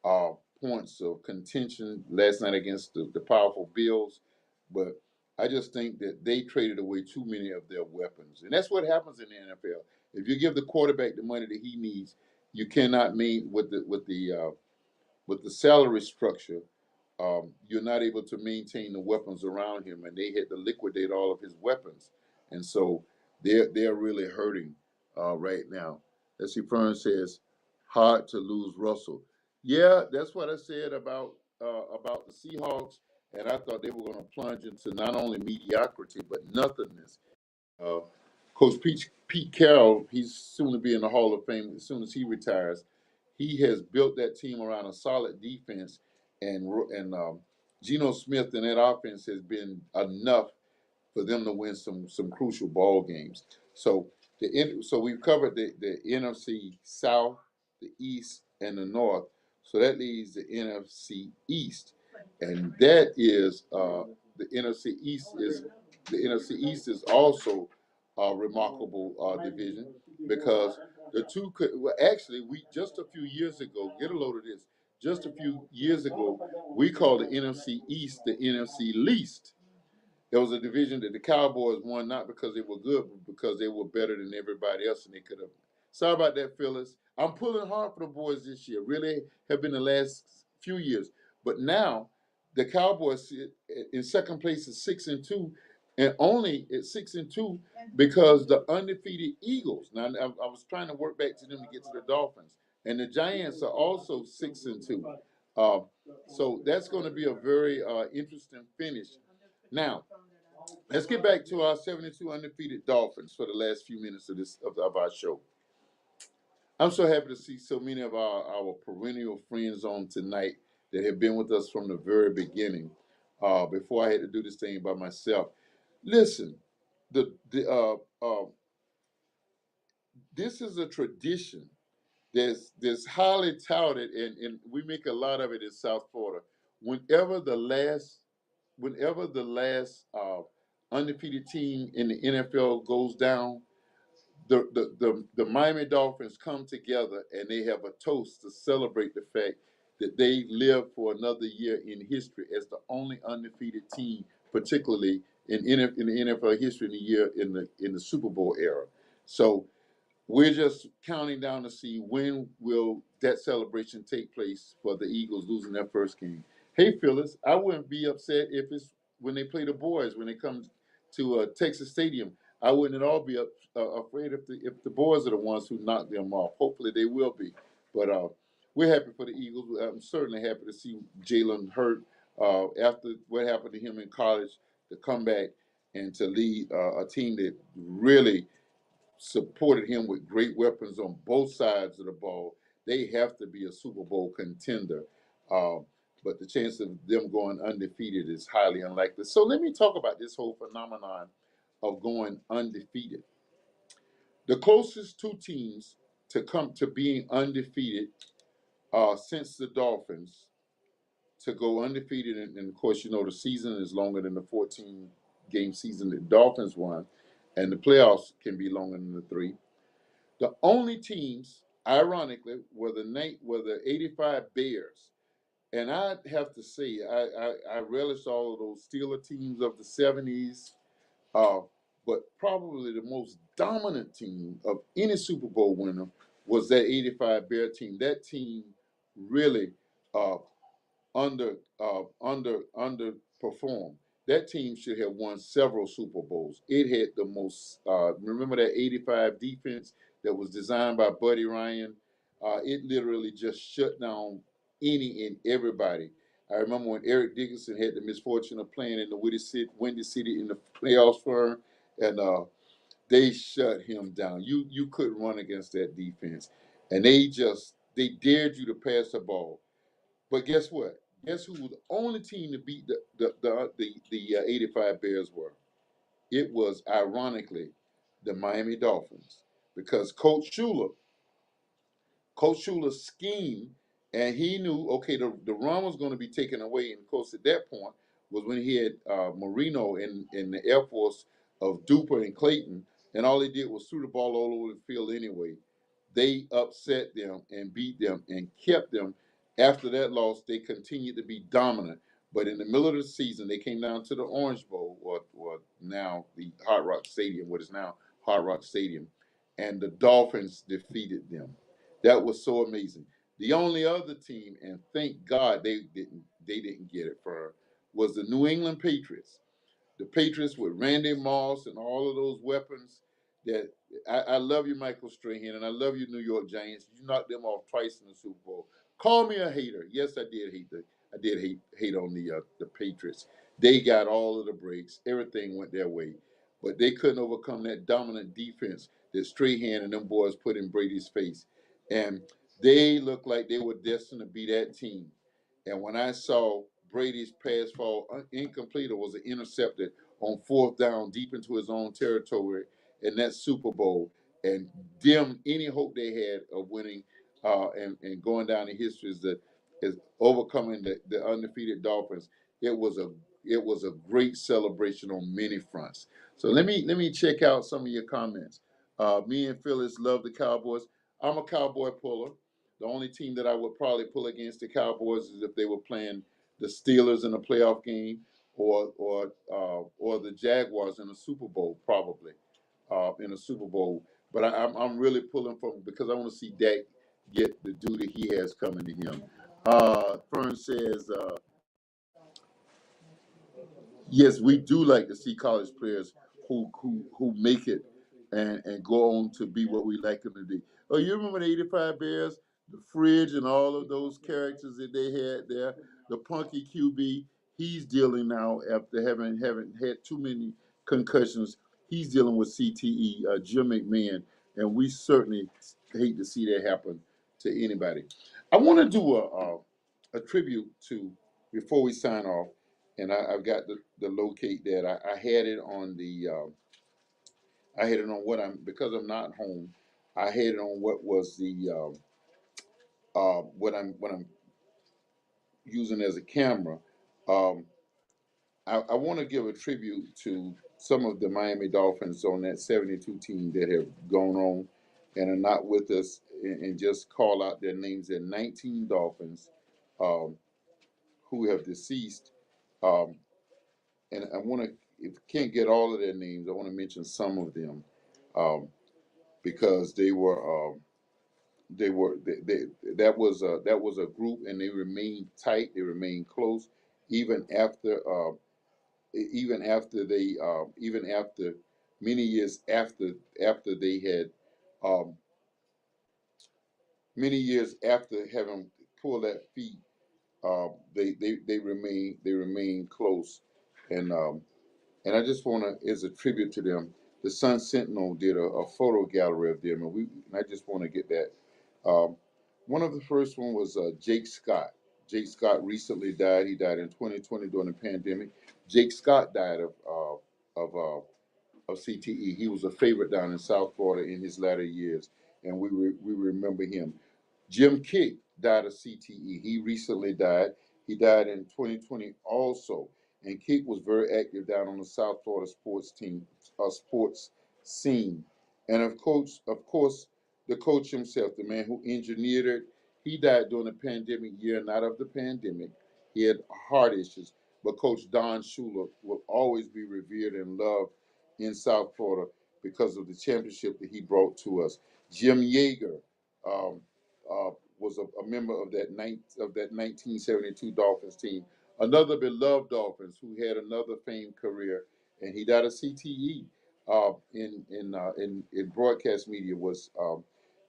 uh, points of contention last night against the powerful Bills, but I just think that they traded away too many of their weapons, and that's what happens in the NFL. If you give the quarterback the money that he needs, you cannot meet with the salary structure. You're not able to maintain the weapons around him, and they had to liquidate all of his weapons, and so they're really hurting right now. As he Fern says, hard to lose Russell. Yeah, that's what I said about the Seahawks, and I thought they were going to plunge into not only mediocrity but nothingness. Uh, Coach Pete Carroll, he's soon to be in the Hall of Fame as soon as he retires. He has built that team around a solid defense, and Geno Smith and that offense has been enough for them to win some crucial ball games. So so we've covered the NFC South, the East, and the North. So that leaves the NFC East, and that is the NFC East is the NFC East is also a remarkable division because the two could well actually we just a few years ago get a load of this. Just a few years ago, we called the NFC East the NFC least. There was a division that the Cowboys won not because they were good, but because they were better than everybody else, and they could have. Sorry about that, Phyllis. I'm pulling hard for the boys this year. Really have been the last few years, but now the Cowboys sit in second place at 6-2, and only at 6-2 because the undefeated Eagles. Now I was trying to work back to them to get to the Dolphins, and the Giants are also 6-2. Uh, so that's going to be a very interesting finish. Now, let's get back to our 72 undefeated Dolphins for the last few minutes of our show. I'm so happy to see so many of our perennial friends on tonight that have been with us from the very beginning. Before I had to do this thing by myself. Listen, the this is a tradition that's highly touted, and we make a lot of it in South Florida. Whenever the last whenever the last undefeated team in the NFL goes down, the Miami Dolphins come together and they have a toast to celebrate the fact that they live for another year in history as the only undefeated team, particularly in the NFL history in the year in the Super Bowl era. So we're just counting down to see when will that celebration take place for the Eagles losing their first game. Hey, Phyllis, I wouldn't be upset if it's when they play the boys when they come to Texas Stadium. I wouldn't at all be afraid if the boys are the ones who knock them off. Hopefully, they will be. But we're happy for the Eagles. I'm certainly happy to see Jalen Hurt after what happened to him in college to come back and to lead a team that really supported him with great weapons on both sides of the ball. They have to be a Super Bowl contender. But the chance of them going undefeated is highly unlikely. So let me talk about this whole phenomenon of going undefeated. The closest two teams to come to being undefeated since the Dolphins to go undefeated. And of course, you know, the season is longer than the 14-game season that Dolphins won, and the playoffs can be longer than the three. The only teams, ironically, were the '85 Bears. And I have to say, I relish all of those Steeler teams of the '70s, uh, but probably the most dominant team of any Super Bowl winner was that '85 Bear team. That team really uh, underperformed. That team should have won several Super Bowls. It had the most. Remember that '85 defense that was designed by Buddy Ryan. It literally just shut down any and everybody. I remember when Eric Dickerson had the misfortune of playing in the Windy City in the playoffs for him, and they shut him down. You couldn't run against that defense, and they dared you to pass the ball. But guess what? Guess who was the only team to beat the '85 Bears were? It was ironically the Miami Dolphins, because Coach Schuler's scheme, and he knew, okay, the run was going to be taken away. And of course, at that point was when he had Marino in the Air Force of Duper and Clayton, and all they did was threw the ball all over the field anyway. They upset them and beat them and kept them. After that loss, they continued to be dominant. But in the middle of the season, they came down to the Orange Bowl, or now the Hard Rock Stadium, what is now Hard Rock Stadium, and the Dolphins defeated them. That was so amazing. The only other team, and thank God they didn't get it for, was the New England Patriots. The Patriots with Randy Moss and all of those weapons. That I love you, Michael Strahan, and I love you, New York Giants. You knocked them off twice in the Super Bowl. Call me a hater. Yes, I did hate on the Patriots. They got all of the breaks. Everything went their way, but they couldn't overcome that dominant defense that Strahan and them boys put in Brady's face, and they looked like they were destined to be that team. And when I saw Brady's pass fall incomplete or was intercepted on fourth down deep into his own territory in that Super Bowl, and dim any hope they had of winning and going down in history is overcoming the undefeated Dolphins. It was a it was a great celebration on many fronts. So let me check out some of your comments. Me and Phyllis love the Cowboys. I'm a Cowboy puller. The only team that I would probably pull against the Cowboys is if they were playing the Steelers in a playoff game, or the Jaguars in a Super Bowl, probably in a Super Bowl. But I'm really pulling from, because I want to see Dak get the duty he has coming to him. Fern says, yes, we do like to see college players who make it and go on to be what we like them to be. Oh, you remember the '85 Bears, the Fridge, and all of those characters that they had there. The punky QB, he's dealing now after having had too many concussions. He's dealing with CTE, Jim McMahon, and we certainly hate to see that happen to anybody. I want to do a tribute to, before we sign off, and I've got the locate that I had it on I had it on what I'm, because I'm not home. I had it on what was the what I'm using as a camera. Um, I want to give a tribute to some of the Miami Dolphins on that '72 team that have gone on and are not with us, and just call out their names. There are 19 Dolphins um, who have deceased. Um, and I want to, if can't get all of their names, I want to mention some of them, um, because they that was a group, and they remained tight, they remained close, even after even after many years after they had um, many years after having pulled that feat, they remain close, and and I just want to, as a tribute to them, the Sun Sentinel did a photo gallery of them, and I just want to get that. Um, One of the first one was Jake Scott. Jake Scott recently died. He died in 2020 during the pandemic. Jake Scott died of CTE. He was a favorite down in South Florida in his latter years, and we remember him. Jim Kick died of CTE. He recently died. He died in 2020 also. And Kick was very active down on the South Florida sports scene. And of course, the coach himself, the man who engineered it, he died during the pandemic year, not of the pandemic. He had heart issues. But Coach Don Shula will always be revered and loved in South Florida because of the championship that he brought to us. Jim Yeager, um, was a member of that 1972 Dolphins team. Another beloved Dolphins who had another famed career, and he died of CTE in broadcast media was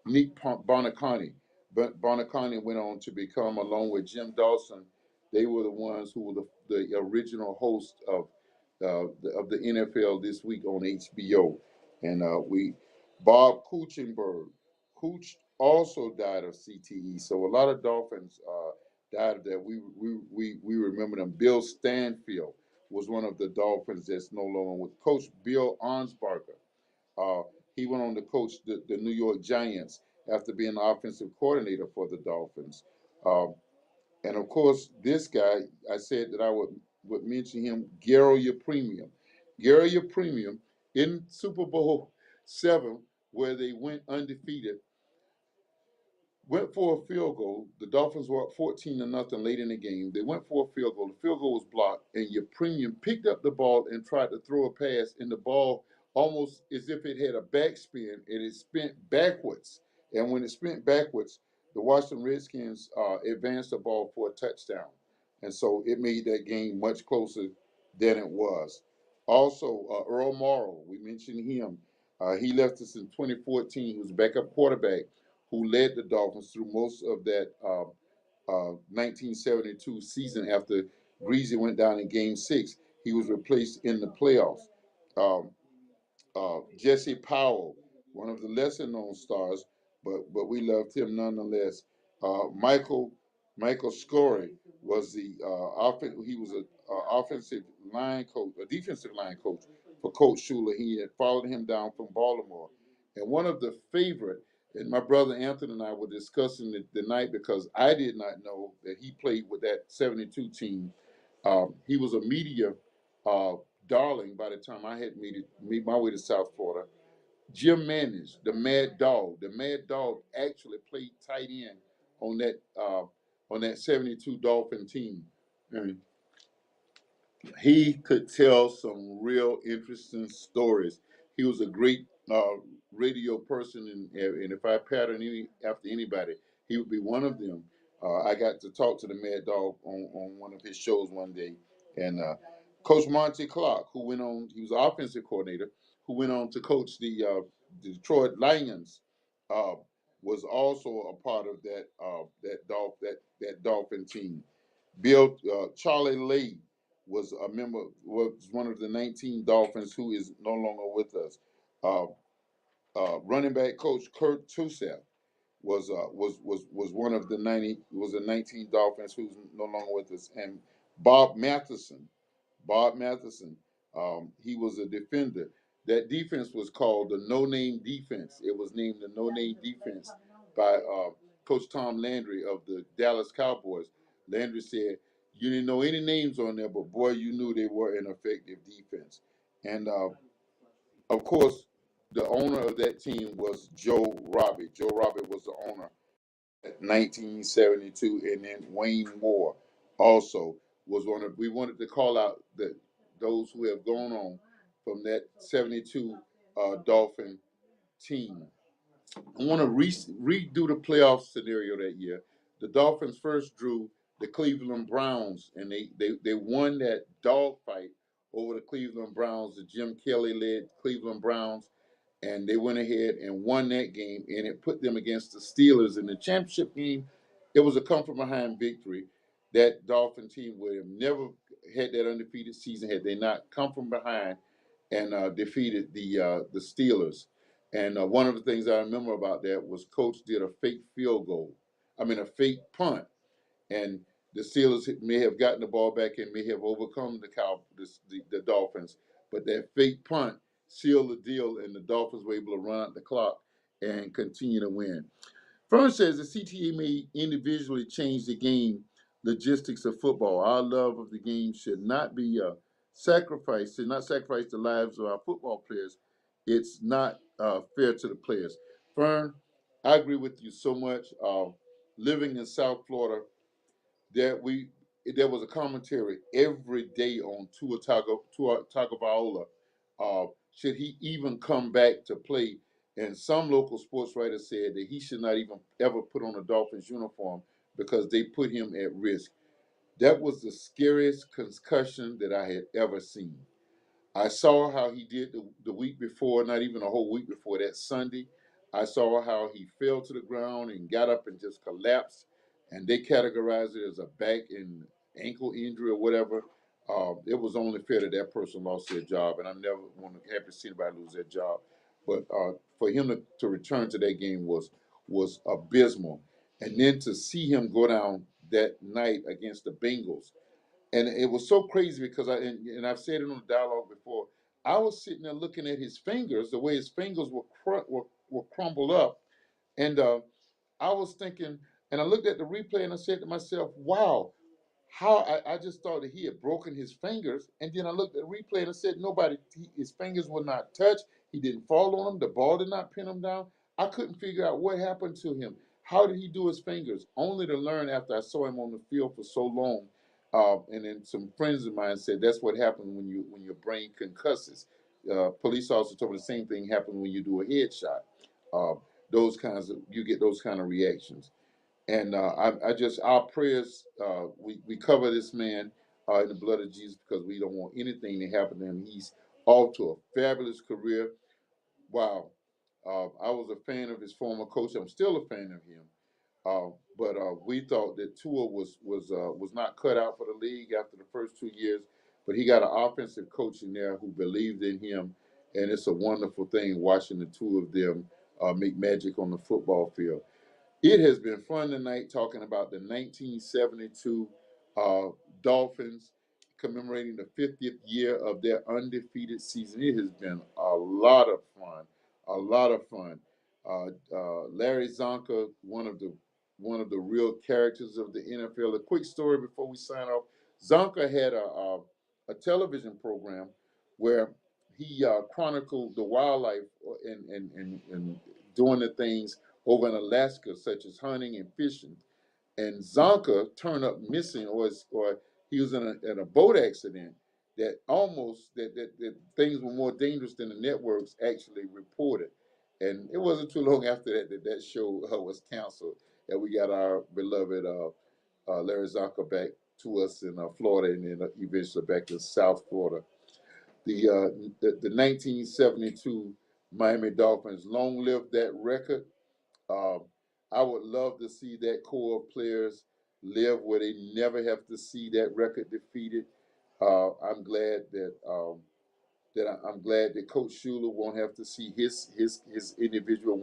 Nick Bonacani. But Bonacani went on to become, along with Jim Dawson, they were the ones who were the original host of the NFL This Week on HBO, and we Bob Kuchenberg. Cooch also died of CTE, so a lot of Dolphins died of that. We remember them. Bill Stanfield was one of the Dolphins that's no longer with Coach Bill Arnsparger. Uh, he went on to coach the New York Giants after being the offensive coordinator for the Dolphins. Um, and of course, this guy, I said that I would mention him, Garo Yepremian. Garo Yepremian in Super Bowl 7, where they went undefeated, went for a field goal. The Dolphins were up 14-0 late in the game. They went for a field goal. The field goal was blocked, and your premium picked up the ball and tried to throw a pass, and the ball almost as if it had a backspin, and it spent backwards. And when it spent backwards, the Washington Redskins advanced the ball for a touchdown. And so it made that game much closer than it was. Also, Earl Morrow, we mentioned him. He left us in 2014. He was a backup quarterback who led the Dolphins through most of that 1972 season after Greasy went down in Game 6. He was replaced in the playoffs. Um, Jesse Powell, one of the lesser known stars, but we loved him nonetheless. Michael Scorey was he was a offensive line coach, a defensive line coach for Coach Shula. He had followed him down from Baltimore, and one of the favorite. And my brother Anthony and I were discussing it the night because I did not know that he played with that 72 team. He was a media uh, darling by the time I had made my way to South Florida. Jim Manage, the Mad Dog. The Mad Dog actually played tight end on that 72 Dolphin team. And he could tell some real interesting stories. He was a great radio person, and if I pattern after anybody, he would be one of them. I got to talk to the Mad Dog on one of his shows one day, and Coach Monty Clark, he was the offensive coordinator, who went on to coach the Detroit Lions, uh, was also a part of that Dolphin team. Charlie Lee was one of the 19 Dolphins who is no longer with us. Uh, Running back coach Kurt Tussaud was one of the 19 Dolphins who's no longer with us, and Bob Matheson. Bob Matheson, he was a defender. That defense was called the No Name Defense. It was named the No Name Defense by Coach Tom Landry of the Dallas Cowboys. Landry said, "You didn't know any names on there, but boy, you knew they were an effective defense." And of course, the owner of that team was Joe Robbie. Joe Robbie was the owner 1972, and then Wayne Moore also was one of. We wanted to call out those who have gone on from that 72 Dolphin team. I want to redo the playoff scenario that year. The Dolphins first drew the Cleveland Browns, and they won that dogfight over the Cleveland Browns. The Jim Kelly led Cleveland Browns, and they went ahead and won that game, and it put them against the Steelers in the championship game. It was a come from behind victory. That Dolphin team would have never had that undefeated season had they not come from behind and defeated the Steelers. And one of the things I remember about that was Coach did a fake field goal. I mean, a fake punt, and the Steelers may have gotten the ball back and may have overcome the Dolphins, but that fake punt sealed the deal, and the Dolphins were able to run out the clock and continue to win. Fern says the CTA may individually change the game logistics of football. Our love of the game should not be sacrificed, should not sacrifice the lives of our football players. It's not fair to the players. Fern, I agree with you so much. Living in South Florida, there was a commentary every day on Tua Tagovailoa. Should he even come back to play? And some local sports writers said that he should not even ever put on a Dolphins uniform because they put him at risk. That was the scariest concussion that I had ever seen. I saw how he did the week before, not even a whole week before that Sunday. I saw how he fell to the ground and got up and just collapsed, and they categorized it as a back and ankle injury or whatever. It was only fair that that person lost their job, and I'm never want to happy to see anybody lose their job. But for him to return to that game was abysmal, and then to see him go down that night against the Bengals, and it was so crazy because and I've said it on the dialogue before. I was sitting there looking at his fingers, the way his fingers were crumbled up, and I was thinking, and I looked at the replay and I said to myself, "Wow, how I just thought that he had broken his fingers." And then I looked at the replay and I said, his fingers were not touched. He didn't fall on them. The ball did not pin him down. I couldn't figure out what happened to him. How did he do his fingers? Only to learn after I saw him on the field for so long. And then some friends of mine said that's what happens when your brain concusses. Police officer told me the same thing happens when you do a headshot. Uh, you get those kind of reactions. And I just, our prayers, we cover this man in the blood of Jesus because we don't want anything to happen to him. He's off to a fabulous career. Wow. I was a fan of his former coach. I'm still a fan of him. But we thought that Tua was not cut out for the league after the first 2 years. But he got an offensive coach in there who believed in him. And it's a wonderful thing watching the two of them make magic on the football field. It has been fun tonight talking about the 1972 uh, Dolphins commemorating the 50th year of their undefeated season. It has been a lot of fun, a lot of fun. Larry Zonka, one of the real characters of the NFL. A quick story before we sign off. Zonka had a television program where he chronicled the wildlife and doing the things over in Alaska, such as hunting and fishing. And Zonka turned up missing, or he was in a boat accident that things were more dangerous than the networks actually reported. And it wasn't too long after that show was canceled, and we got our beloved Larry Zonka back to us in Florida, and then eventually back in South Florida. The 1972 Miami Dolphins, long live that record. Um, I would love to see that core of players live where they never have to see that record defeated. I'm glad I'm glad that Coach Shula won't have to see his individual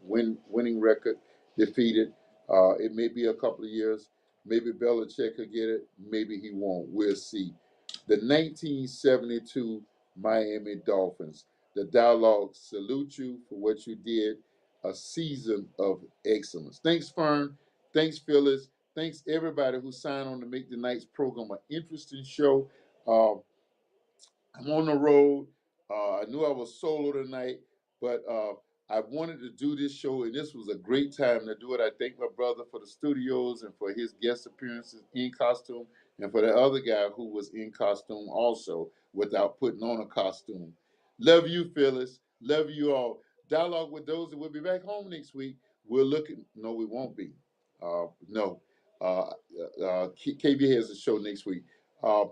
winning record defeated. It may be a couple of years. Maybe Belichick will get it. Maybe he won't. We'll see. The 1972 Miami Dolphins. The Dialogue salute you for what you did. A season of excellence. Thanks, Fern. Thanks, Phyllis. Thanks, everybody who signed on to make tonight's program an interesting show. Uh, I'm on the road. I knew I was solo tonight, but I wanted to do this show, and this was a great time to do it. I thank my brother for the studios and for his guest appearances in costume, and for the other guy who was in costume also without putting on a costume. Love you, Phyllis. Love you all. Dialogue with those that will be back home next week. We're looking. No, we won't be. No. KB has a show next week. Uh,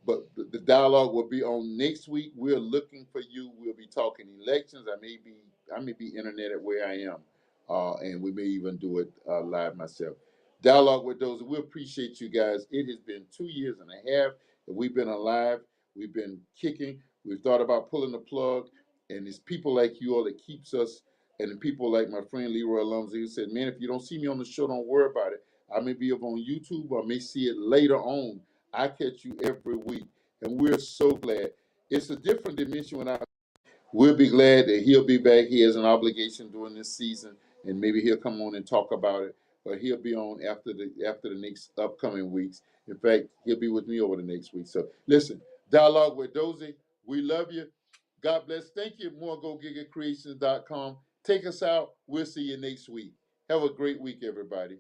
but the dialogue will be on next week. We're looking for you. We'll be talking elections. I may be internet at where I am, and we may even do it live myself. Dialogue with those. We appreciate you guys. It has been 2 years and a half that we've been alive. We've been kicking. We've thought about pulling the plug, and it's people like you all that keeps us. And the people like my friend Leroy Alonzo, who said, "Man, if you don't see me on the show, don't worry about it. I may be up on YouTube, or I may see it later on. I catch you every week, and we're so glad. It's a different dimension when we'll be glad that he'll be back. He has an obligation during this season, and maybe he'll come on and talk about it. But he'll be on after the next upcoming weeks. In fact, he'll be with me over the next week. So listen, dialogue with Dozie. We love you. God bless. Thank you. MoreGoGigaCreations.com. Take us out. We'll see you next week. Have a great week, everybody.